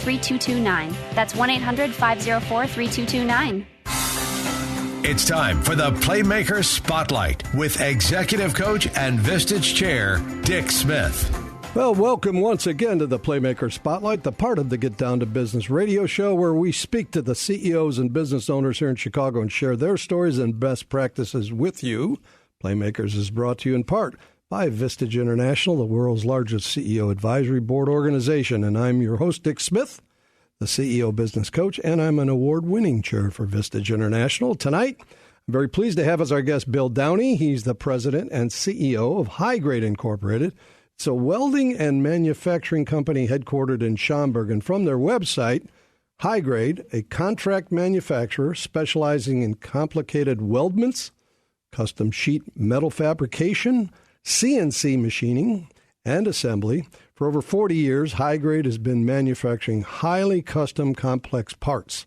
1-800-504-3229. That's 1-800-504-3229. It's time for the Playmaker Spotlight with Executive Coach and Vistage Chair, Dick Smith. Well, welcome once again to the Playmaker Spotlight, the part of the Get Down to Business radio show where we speak to the CEOs and business owners here in Chicago and share their stories and best practices with you. Playmakers is brought to you in part by Vistage International, the world's largest CEO advisory board organization. And I'm your host, Dick Smith, the CEO business coach, and I'm an award-winning chair for Vistage International. Tonight, I'm very pleased to have as our guest Bill Downey. He's the president and CEO of High Grade Incorporated. It's a welding and manufacturing company headquartered in Schaumburg. And from their website, High Grade, a contract manufacturer specializing in complicated weldments, custom sheet metal fabrication, CNC machining, and assembly. For over 40 years, High Grade has been manufacturing highly custom complex parts.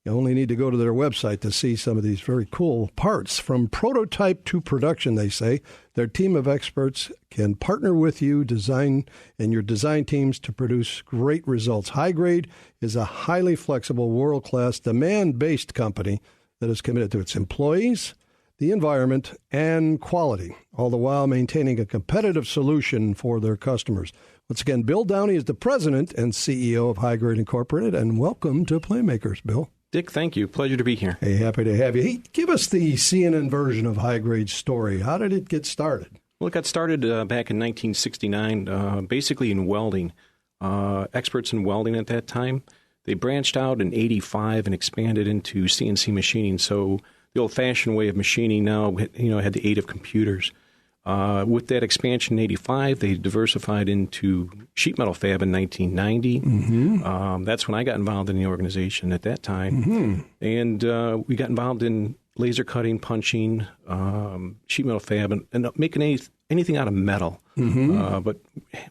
You only need to go to their website to see some of these very cool parts. From prototype to production, they say, their team of experts can partner with you, design and your design teams to produce great results. High Grade is a highly flexible, world-class, demand-based company that is committed to its employees, the environment, and quality, all the while maintaining a competitive solution for their customers. Once again, Bill Downey is the president and CEO of High Grade Incorporated, and welcome to Playmakers, Bill. Dick, thank you. Pleasure to be here. Hey, happy to have you. Hey, give us the CNN version of High Grade's story. How did it get started? Well, it got started back in 1969, basically in welding. Experts in welding at that time. They branched out in 85 and expanded into CNC machining. So the old-fashioned way of machining now, had the aid of computers. With that expansion in 85, they diversified into sheet metal fab in 1990. Mm-hmm. That's when I got involved in the organization at that time. Mm-hmm. And we got involved in laser cutting, punching, sheet metal fab, and making anything out of metal, but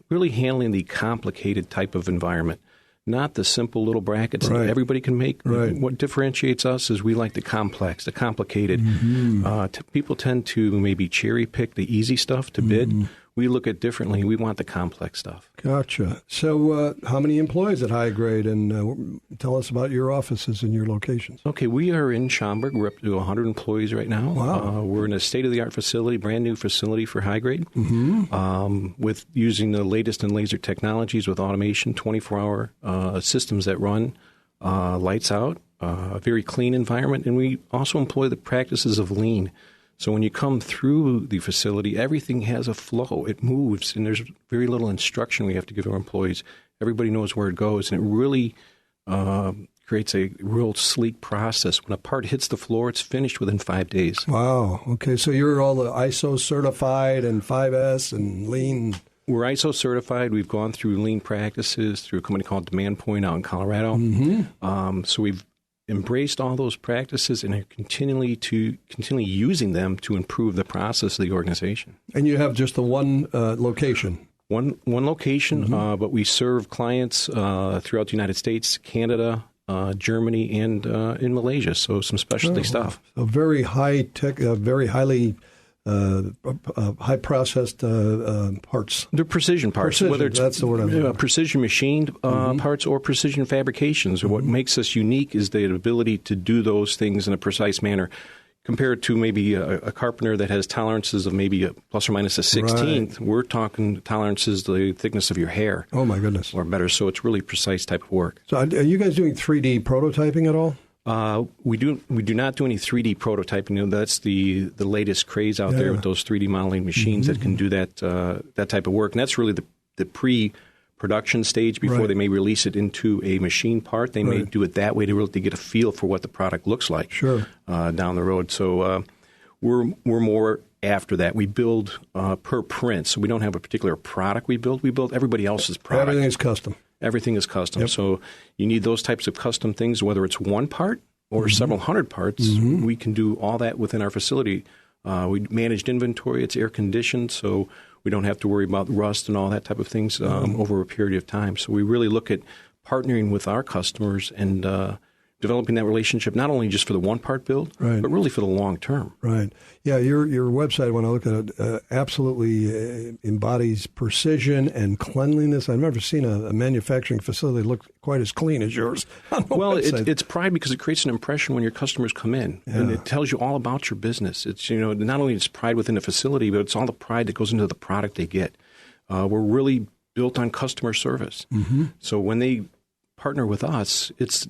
really handling the complicated type of environment. Not the simple little brackets that everybody can make. Right. What differentiates us is we like the complex, the complicated. Mm-hmm. People tend to maybe cherry pick the easy stuff to bid. We look at differently. We want the complex stuff. Gotcha. So how many employees at High Grade? And tell us about your offices and your locations. Okay, we are in Schaumburg. We're up to 100 employees right now. Wow. We're in a state-of-the-art facility, brand new facility for High Grade, with using the latest in laser technologies with automation, 24-hour systems that run, lights out, a very clean environment. And we also employ the practices of lean. So when you come through the facility, everything has a flow. It moves, and there's very little instruction we have to give our employees. Everybody knows where it goes, and it really creates a real sleek process. When a part hits the floor, it's finished within 5 days. Wow. Okay, so you're all the ISO certified and 5S and Lean. We're ISO certified. We've gone through lean practices through a company called Demand Point out in Colorado. So we've embraced all those practices and are continually using them to improve the process of the organization. And you have just the one location? One location, but we serve clients throughout the United States, Canada, Germany, and in Malaysia, so some specialty stuff. So very high tech, very highly high processed parts. They're precision parts, whether it's that's the word I'm precision machined parts or precision fabrications. What makes us unique is the ability to do those things in a precise manner. Compared to maybe a carpenter that has tolerances of maybe a plus or minus a 16th, we're talking tolerances the thickness of your hair. Oh, my goodness. Or better, so it's really precise type of work. So are you guys doing 3D prototyping at all? We do not do any 3D prototyping. That's the latest craze out there with those 3D modeling machines that can do that type of work. And that's really the pre-production stage before they may release it into a machine part. They may do it that way to really get a feel for what the product looks like down the road. So we're more after that. We build per print. So we don't have a particular product we build. We build everybody else's product. Everything is custom. Everything is custom. So you need those types of custom things, whether it's one part or several hundred parts. We can do all that within our facility. We managed inventory. It's air conditioned, so we don't have to worry about rust and all that type of things over a period of time. So we really look at partnering with our customers and developing that relationship not only just for the one-part build, but really for the long term. Right. Yeah, your website, when I look at it, absolutely embodies precision and cleanliness. I've never seen a manufacturing facility look quite as clean as yours. Well, it's pride because it creates an impression when your customers come in, and it tells you all about your business. It's not only it's pride within the facility, but it's all the pride that goes into the product they get. We're really built on customer service. Mm-hmm. So when they partner with us, it's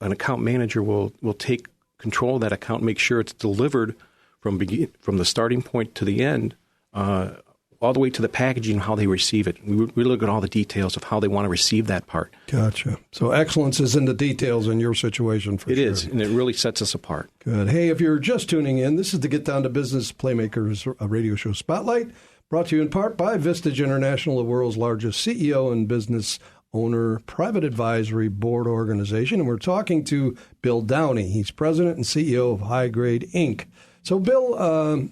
an account manager will take control of that account and make sure it's delivered from the starting point to the end, all the way to the packaging and how they receive it. We look at all the details of how they want to receive that part. Gotcha. So excellence is in the details in your situation, for sure. It is, and it really sets us apart. Good. Hey, if you're just tuning in, this is the Get Down to Business Playmakers radio show Spotlight, brought to you in part by Vistage International, the world's largest CEO and business owner private advisory board organization. And we're talking to Bill Downey. He's president and CEO of High Grade Inc. So, Bill,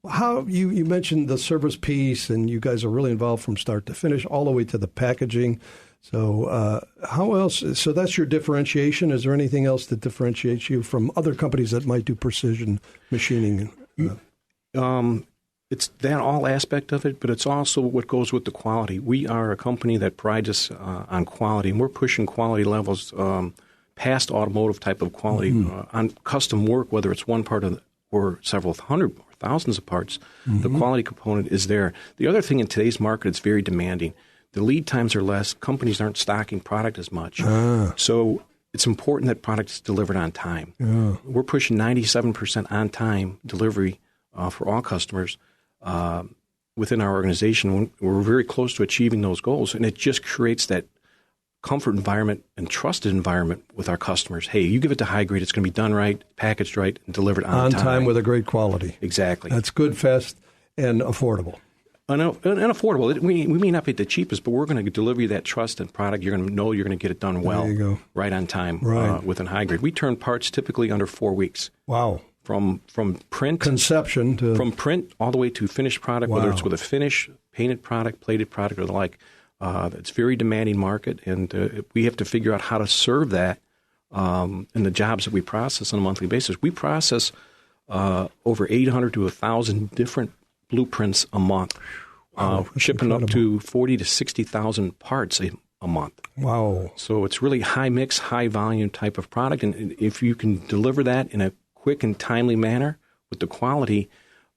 how you mentioned the service piece, and you guys are really involved from start to finish, all the way to the packaging. So how else? So that's your differentiation. Is there anything else that differentiates you from other companies that might do precision machining? It's that all aspect of it, but it's also what goes with the quality. We are a company that prides us on quality, and we're pushing quality levels past automotive type of quality on custom work, whether it's one part or several hundred or thousands of parts. The quality component is there. The other thing in today's market, it's very demanding. The lead times are less. Companies aren't stocking product as much. So it's important that product is delivered on time. Yeah. We're pushing 97% on-time delivery for all customers. Within our organization, we're very close to achieving those goals, and it just creates that comfort environment and trusted environment with our customers. Hey, you give it to High Grade, it's going to be done right, packaged right, and delivered on time. On time with a great quality. Exactly. That's good, fast, and affordable. And affordable. We may not be the cheapest, but we're going to deliver you that trust and product. You're going to know you're going to get it done well, there you go. Right on time, right. Within High Grade. We turn parts typically under 4 weeks. Wow. From print conception to from print all the way to finished product, whether it's with a finish, painted product, plated product, or the like. It's a very demanding market, and we have to figure out how to serve that in the jobs that we process on a monthly basis. We process over 800 to 1,000 different blueprints a month, shipping incredible. Up to 40 to 60,000 parts a month. Wow! So it's really high mix, high volume type of product, and if you can deliver that in a quick and timely manner with the quality,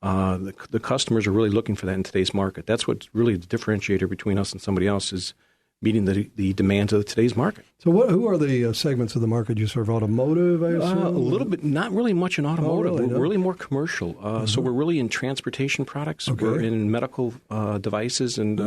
the customers are really looking for that in today's market. That's what's really the differentiator between us and somebody else is meeting the demands of today's market. So who are the segments of the market you serve? Automotive, I assume? A little bit, not really much in automotive. We're really more commercial. So we're really in transportation products. Okay. We're in medical devices and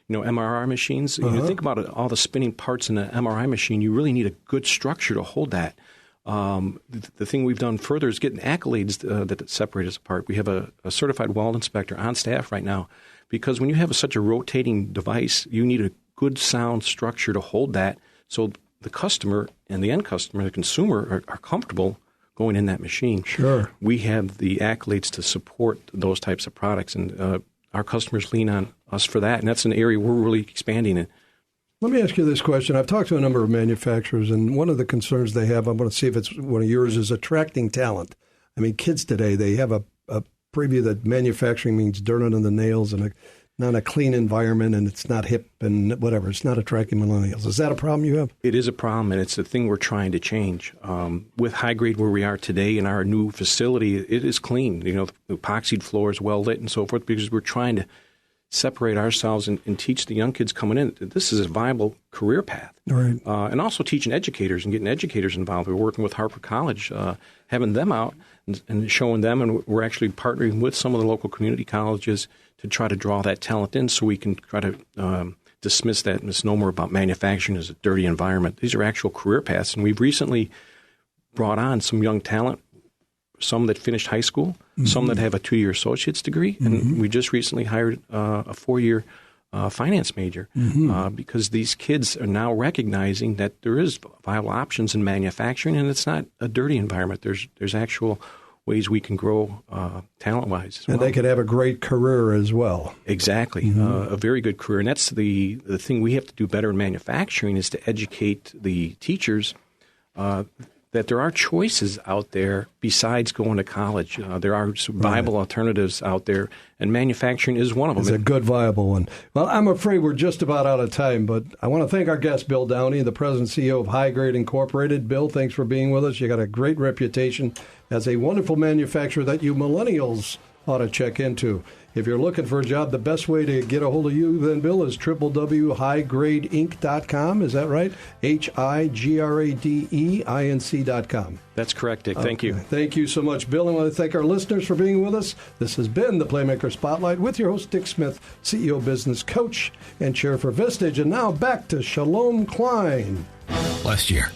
MRI machines. You think about it, all the spinning parts in an MRI machine, you really need a good structure to hold that. The thing we've done further is getting accolades that separate us apart. We have a certified weld inspector on staff right now because when you have such a rotating device, you need a good sound structure to hold that so the customer and the end customer, the consumer, are comfortable going in that machine. Sure. We have the accolades to support those types of products, and our customers lean on us for that, and that's an area we're really expanding in. Let me ask you this question. I've talked to a number of manufacturers, and one of the concerns they have, I want to see if it's one of yours, is attracting talent. I mean, kids today, they have a preview that manufacturing means dirt under the nails and not a clean environment, and it's not hip and whatever. It's not attracting millennials. Is that a problem you have? It is a problem, and it's a thing we're trying to change. With High Grade where we are today in our new facility, it is clean. The epoxied floor is well lit and so forth because we're trying to separate ourselves and teach the young kids coming in. This is a viable career path. Right. And also teaching educators and getting educators involved. We're working with Harper College, having them out and showing them, and we're actually partnering with some of the local community colleges to try to draw that talent in so we can try to dismiss that misnomer about manufacturing as a dirty environment. These are actual career paths, and we've recently brought on some young talent, some that finished high school, some that have a 2-year associate's degree, and we just recently hired a 4-year finance major because these kids are now recognizing that there is viable options in manufacturing, and it's not a dirty environment. There's actual ways we can grow talent-wise as well. And they could have a great career as well. Exactly, a very good career. And that's the thing we have to do better in manufacturing is to educate the teachers that there are choices out there besides going to college. There are viable alternatives out there, and manufacturing is one of them. It's a good, viable one. Well, I'm afraid we're just about out of time, but I want to thank our guest, Bill Downey, the president and CEO of High Grade Incorporated. Bill, thanks for being with us. You got a great reputation as a wonderful manufacturer that you millennials ought to check into. If you're looking for a job, the best way to get a hold of you then, Bill, is www.highgradeinc.com. Is that right? HIGRADEINC.com. That's correct, Dick. Thank you. Thank you so much, Bill. I want to thank our listeners for being with us. This has been the Playmaker Spotlight with your host, Dick Smith, CEO, business coach, and chair for Vistage. And now back to Shalom Klein. Last year,